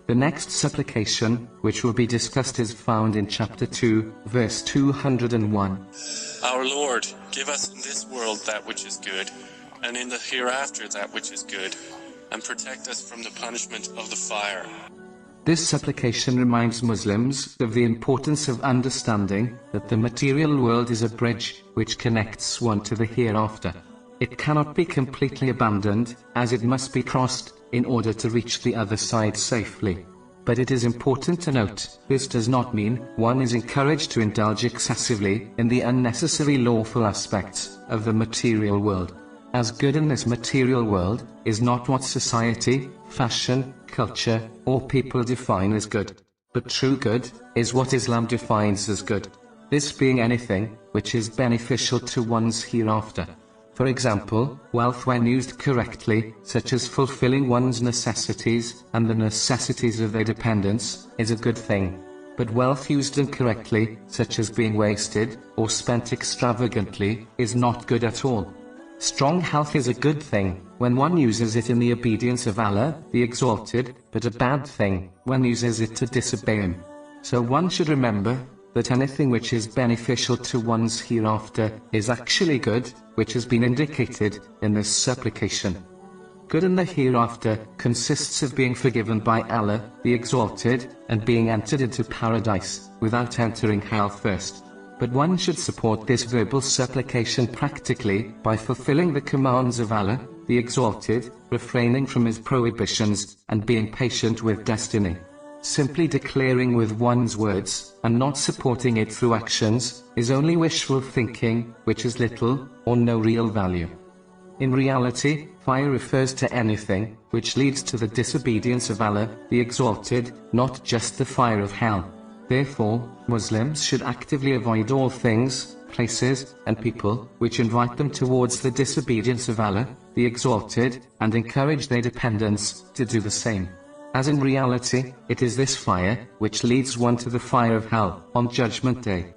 The next supplication, which will be discussed, is found in chapter 2, verse 201. Our Lord, give us in this world that which is good, and in the hereafter that which is good, and protect us from the punishment of the fire. This supplication reminds Muslims of the importance of understanding that the material world is a bridge which connects one to the hereafter. It cannot be completely abandoned, as it must be crossed in order to reach the other side safely. But it is important to note, this does not mean one is encouraged to indulge excessively in the unnecessary lawful aspects of the material world. As good in this material world is not what society, fashion, culture, or people define as good. But true good is what Islam defines as good. This being anything which is beneficial to one's hereafter. For example, wealth when used correctly, such as fulfilling one's necessities and the necessities of their dependents, is a good thing. But wealth used incorrectly, such as being wasted or spent extravagantly, is not good at all. Strong health is a good thing when one uses it in the obedience of Allah, the Exalted, but a bad thing when uses it to disobey Him. So one should remember that anything which is beneficial to one's hereafter is actually good, which has been indicated in this supplication. Good in the hereafter consists of being forgiven by Allah, the Exalted, and being entered into paradise, without entering hell first. But one should support this verbal supplication practically by fulfilling the commands of Allah, the Exalted, refraining from His prohibitions, and being patient with destiny. Simply declaring with one's words, and not supporting it through actions, is only wishful thinking, which has little or no real value. In reality, fire refers to anything which leads to the disobedience of Allah, the Exalted, not just the fire of hell. Therefore, Muslims should actively avoid all things, places, and people which invite them towards the disobedience of Allah, the Exalted, and encourage their dependents to do the same. As in reality, it is this fire which leads one to the fire of hell on Judgment Day.